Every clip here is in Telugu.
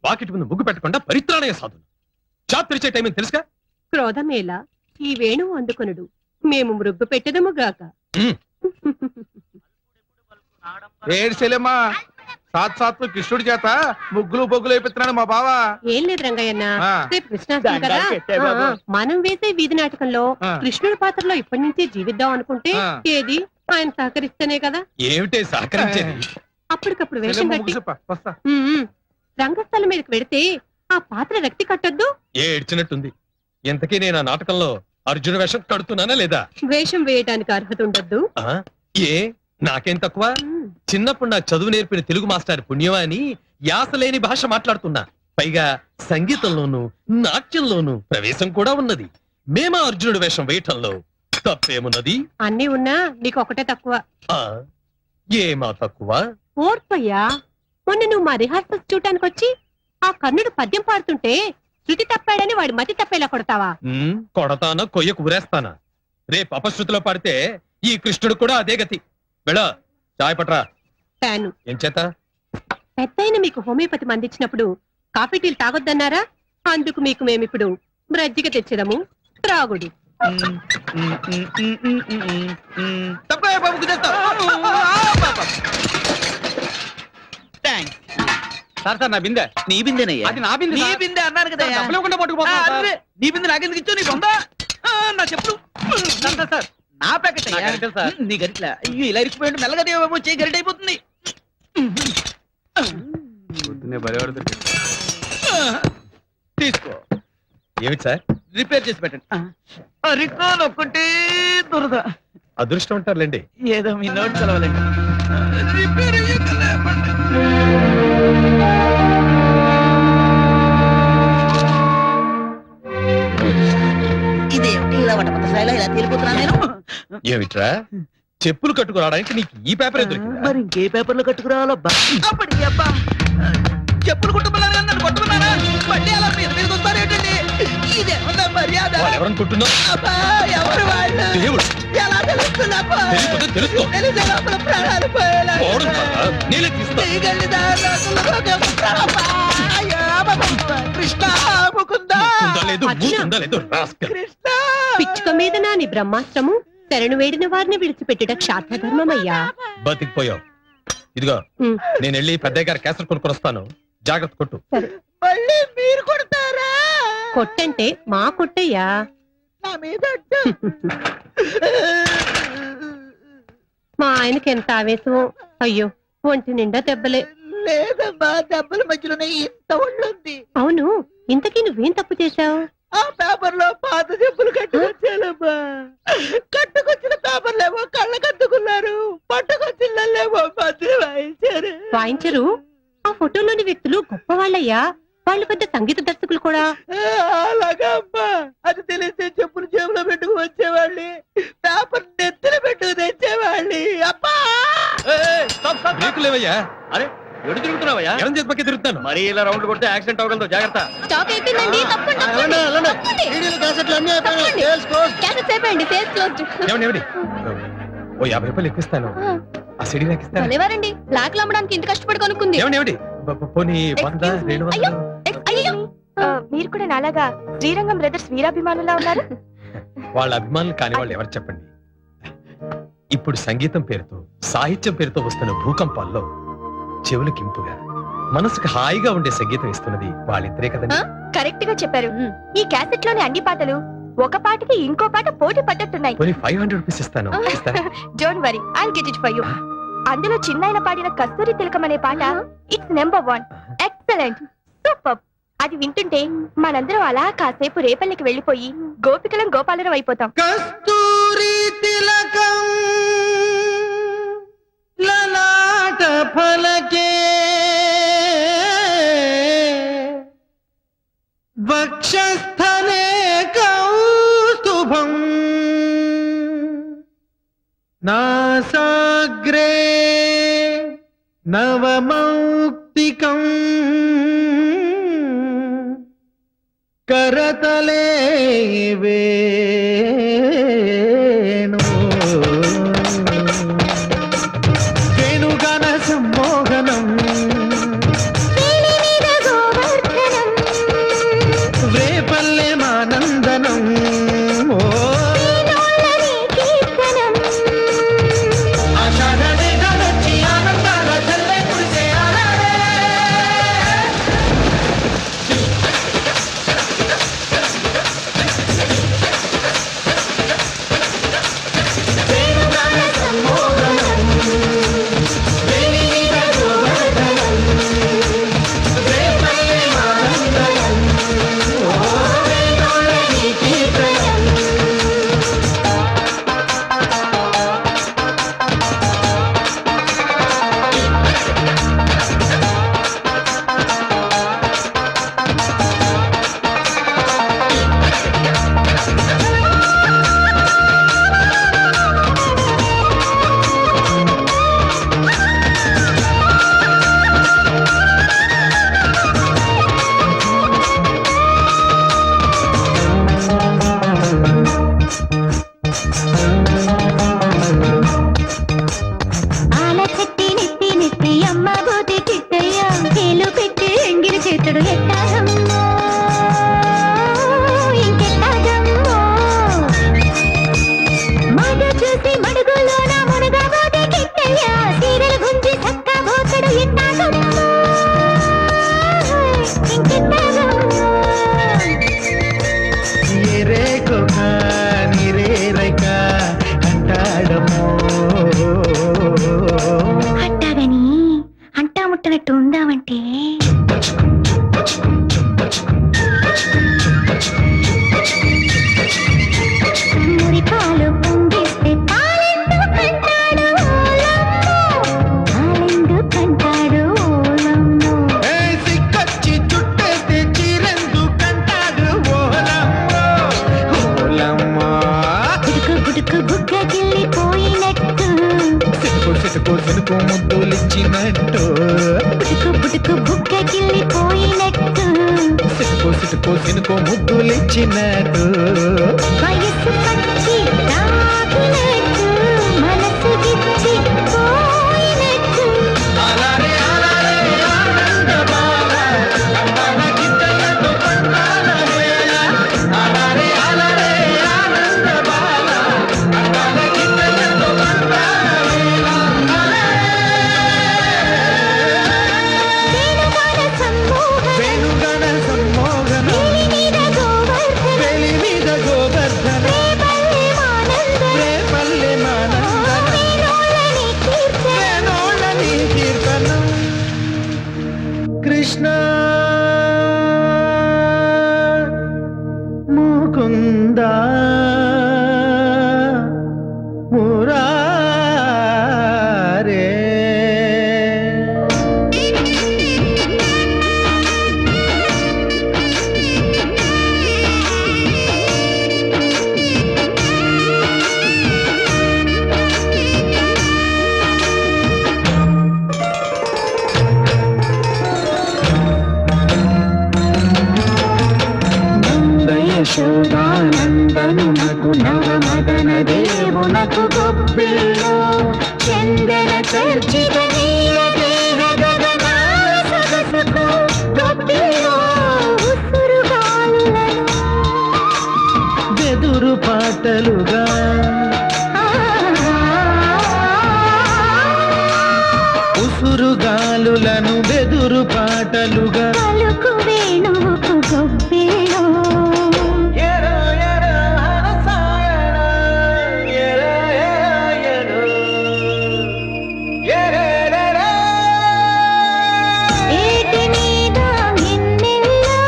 వాకిటి ముందు ముగ్గు పెట్టకుండా పరిత్రాణయ సాధులు. షాప్ తెరిచే టైం తెలుసుగా. క్రోధమేళ ఈ వేణువు అందుకొనుడు, మేము మృగ్గు పెట్టదము గాక. ఏడ్చెలేమ్మా, సాత్సాత్తు కృష్ణుడి చేత ముగ్గులు బొగ్గులు అయిపోతున్నాడు మా బావ. ఏం లేదు రంగయ్యన్న, ఆ. రేపు కృష్ణాష్టమి కదా. మనం వేసే వీధి నాటకంలో కృష్ణుడి పాత్రలో ఇప్పటి నుంచే జీవిద్దాం అనుకుంటే ఏది ఆయన సహకరిస్తేనే కదా. ఏమిటే సహకరించేది? అప్పటికప్పుడు వేషం కట్టి వస్తా. రంగస్థలం మీదకి వెడితే ఆ పాత్ర రక్తి కట్టొద్దు. ఏడ్చినట్టుంది. ఇంతకీ నేను ఆ నాటకంలో అర్జున వేషం కడుతున్నానా లేదా? వేషం వేయటానికి అర్హత ఉండద్దు. ఏ నాకేం తక్కువ? చిన్నప్పుడు నాకు చదువు నేర్పిన తెలుగు మాస్టర్ పుణ్యమా అని యాస లేని భాష మాట్లాడుతున్నా. పైగా సంగీతంలోను నాట్యంలోను ప్రవేశం కూడా ఉన్నది. మేమా అర్జునుడు వేషం వేయటంలో తప్పేమున్నది? అన్నీ ఉన్నా నీకు ఒకటే తక్కువ. ఏమా తక్కువ? ఓర్పయ్యా, మొన్న నువ్వు మా రిహార్సల్స్ చూడటానికి వచ్చి ఆ కర్ణుడు పద్యం పాడుతుంటే శృతి తప్పాడని వాడి మతి తప్పేలా కొడతావా? కొడతానా, కొయ్య కూరేస్తానా? రేపు అపశృతిలో పాడితే ఈ కృష్ణుడు కూడా అదే గతి. వెళ్ళ చాయ్ పట్రా. తాను ఏం చేత? పెద్దయిన మీకు హోమియోపతి మందించినప్పుడు కాఫీ టీలు తాగొద్దన్నారా? అందుకు మీకు మేమిప్పుడు మజ్జిగ తెచ్చదము, త్రాగుడు. సార్ సార్, నా బిందె. నీ బిందెనయ్యా? అది నా బిందె. నీ బిందె అన్నాను కదా. డబ్బులు ఇవ్వకుండా పట్టుకుపోతున్నా. నీ బిందె నాకెందుకు ఇచ్చావు? నీ బొందా నా చెప్పులు. సార్ నా ప్యాకెట్ అయ్యా. నాకేం తెలుసు సార్? నీ గరిట్లా అయ్యో ఇలా ఇరికిపోయింది. మెల్లగా దేవేమో చేయి గరిట అయిపోతుంది. తీసుకో. ఏమిటి సార్? రిపేర్ చేసి పెట్టండి. రికాల్ ఒక్కటే దురద. అదృష్టం అంటారులేండి. ఏదో మీ నోట్ చదవాలండి. రిపేర్ అయ్యాక ఇదేమిటి ఇలా వటపత స్థాయిలో ఇలా తేలిపోతున్నా నేను? ఏమిట్రా, చెప్పులు కట్టుకురావడానికి నీకు ఈ పేపర్ దొరికిందా? మరి ఇంకే పేపర్లో కట్టుకురావాలబ్బా? అప్పటికి అబ్బా, చెప్పులు కుట్టుకున్నారా? నన్ను కొట్టుకున్నారా? మళ్ళీ అలా మీద మీదకి వస్తారేంటండి? ఇదేమన్నా మర్యాద? ఎవరనుకుంటున్నావు? అబ్బా, ఎవరు వాళ్ళు? దేవుడు. ఎలా తెలుస్తున్నప్పా? తెలియకపోతే తెలుసుకో. తెలిసే లోపల ప్రాణాలు పోయేలా. పోవడం కాదా? నేనే తీస్తా. తీగల్ని దారుణంగా అబ్బా, అయ్యో, అబ్బా, కృష్ణ ముకుందా. ఉందా లేదు, అర్జున. ఉందా లేదు, రాస్కల్. కృష్ణ పిచ్చుక మీద నాని బ్రహ్మాస్త్రము, శరణు వేడిన వారిని విడిచిపెట్టుట క్షాత్రధర్మమయ్యా. బతికిపోయావు. ఇదిగో, ఉమ్, నేను వెళ్ళి పెద్దయ్య గారి కేసరి కొనుక్కొని వస్తాను. జాగ్రత్త కొట్టు. సరే. మళ్ళీ మీరు కొడతారా? కొట్టంటే మా కొట్టయ్యా. నా మీద అడ్డు. మా ఆయనకి ఎంత ఆవేశమో. అయ్యో, ఒంటి నిండా దెబ్బలే. లేదమ్మా, దెబ్బల మధ్యలోనే ఇంత ఒళ్ళుంది. అవును, ఇంతకీ నువ్వేం తప్పు చేశావు? ఆ పేపర్ లో పాత చెప్పులు కట్టుకొచ్చానమ్మా. కట్టుకొచ్చిన పేపర్లేమో కళ్ళకద్దుకున్నారు, పట్టుకొచ్చిళ్ళేమో మధ్యలో వాయించారు. వాయించరు? ఆ ఫోటోలోని వ్యక్తులు గొప్పవాళ్ళయ్యా. వాళ్ళు పెద్ద సంగీత దర్శకులు కూడా. అలాగా అమ్మా, అది తెలిస్తే చెప్పులు జేబులో పెట్టుకు వచ్చేవాళ్ళి, పేపర్ నెత్తిన పెట్టుకు తెచ్చేవాళ్ళి. అబ్బా, లేవయ్యా. అరే, ఎడు తిరుగుతున్నావయ్యా? ఎవరి చేతి పక్క తిరుగుతాను. మరి ఇలా రౌండ్ కొడితే యాక్సిడెంట్ అవ్వగలదు. జాగ్రత్త. స్టాక్ అయిపోయిందండి. తప్పండి, తప్పండి. తప్పండి. క్యాసెట్స్ అయిపోయింది. Sales closed. ఏమండి ఓ 50 రూపాయలు ఎక్కిస్తాను. ఆ సిడీ నాకు ఇస్తాను. భలేవారండి, బ్లాక్ లో అమ్మడానికి ఇంత కష్టపడి కొనుక్కుంది. ఏమండి పోనీ 100, 200. అయ్యో, మీరు కూడా నాలాగా శ్రీరంగం బ్రదర్స్ వీరాభిమానులా ఉన్నారు. వాళ్ళ అభిమానులు కాని వాళ్ళు ఎవరు చెప్పండి. ఇప్పుడు సంగీతం పేరుతో, సాహిత్యం పేరుతో వస్తున్న భూకంపాల్లో చెవులకు ఇంపుగా, మనసుకు హాయిగా ఉండే సంగీతం ఇస్తున్నది వాళ్ళిద్దరే కదండి. కరెక్ట్ గా చెప్పారు. ఈ క్యాసెట్ లోని అన్ని పాటలు ఒక పాటకి ఇంకో పాట పోటీ పడ్డట్టున్నాయి. పోనీ 500 రూపీస్ ఇస్తాను. ఇస్తారా? Don't worry, I'll get it for you. అందులో చిన్నాయన పాడిన కస్తూరి తిలకం అనే పాట ఇట్స్ నెంబర్ 1. Excellent, super. అది వింటుంటే మనందరం అలా కాసేపు రేపల్లికి వెళ్ళిపోయి గోపికలం గోపాలరం అయిపోతాం. కస్తూరి తిలకం లలాట ఫలకే వక్షస్థలే కౌస్తుభం నాసాగ్రే నవమౌక్తికం కరతలే వేణు వేణుగాన సమ్మోహనం చేసావంటే మురిపాలు పొంగిస్తే పాలెందుకంటాడు ఓలమ్మో సిక్కచ్చి చుట్టేస్తే చీరెందుకంటాడు ఓలమ్మో ఓలమ్మా గుడుకు బుగ్గ గిల్లిపోయినట్టు సినుకు ముద్దులిచ్చినట్టు పుటుకు బుగ్గ గిల్లిపోయినట్టు సినుకు ముద్దులిచ్చినట్టు వయస్సు పచ్చి తాకినట్టు మనసు గిచ్చి పోయినట్టు అలారే అలారే ఆనంద బాల అందాల గిద్దలతో పండాల వేళ అలారే అలారే ఆనంద బాల అందాల గిద్దలతో పండాల వేళ వేణుగాన సమ్మోహన వేణుగణ సమ్మోహన వేలి మీద వేలి మీద గోవర్ధన గోవర్ధన రేపల్లె మానందన రేపల్లె మానందన వేణోళ్ళని కీర్తన వేణోళ్ళని కీర్తనం కృష్ణ ముకుంద మురారే యశోదానందనునకు నవమదన దేవునకు గొప్పిల్లో చందన చర్చిత నీల దేహ గగనాల సొగసుకు గొప్పిలో ఉసురుగాలులను బెదురు పాటలుగా ఉసురుగాలులను బెదురు పాటలుగా పలుకు వేణువుకు గొప్పిలో ఏటి మీద ఎన్నెల్లో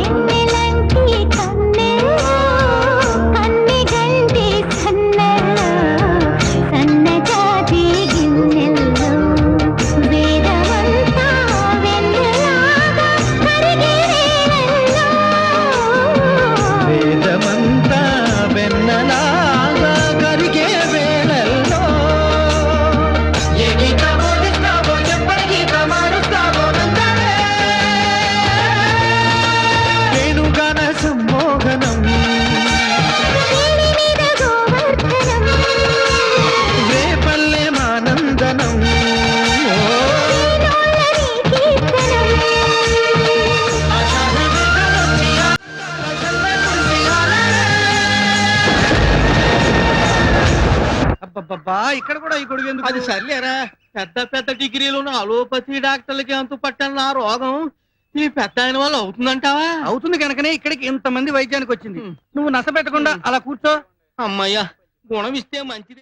ఎన్నెలంటి కన్నెల్లో కన్నెగంటి సన్నెల్లో సన్నజాతి గిన్నెల్లో వేదమంతా వెన్నెలాగా కరిగే వేళల్లో వేదమంతా వెన్నలాగా కరిగే వేళల్లో ఏ గీత బోధిస్తావో ఎప్పటి గీత మారుస్తావో నందనే వేణుగాన సమ్మోహనం వేలి మీద గోవర్ధనం రేపల్లె మానందనం వేణోళ్ళని కీర్తనం అబ్బబ్బబ్బా ఇక్కడ కూడా ఈ గొడుగు ఎందుకు? అది సర్లేరా పెద్ద పెద్ద డిగ్రీలు ఉన్న అలోపతి డాక్టర్లకి అంతు పట్టని నా రోగం ఈ పెద్ద ఆయన వల్ల అవుతుందంటావా? అవుతుంది కనుకనే ఇక్కడికి ఇంతమంది వైద్యానికి వచ్చింది. నువ్వు నస పెట్టకుండా అలా కూర్చో. అమ్మయ్యా గుణం ఇస్తే మంచిది.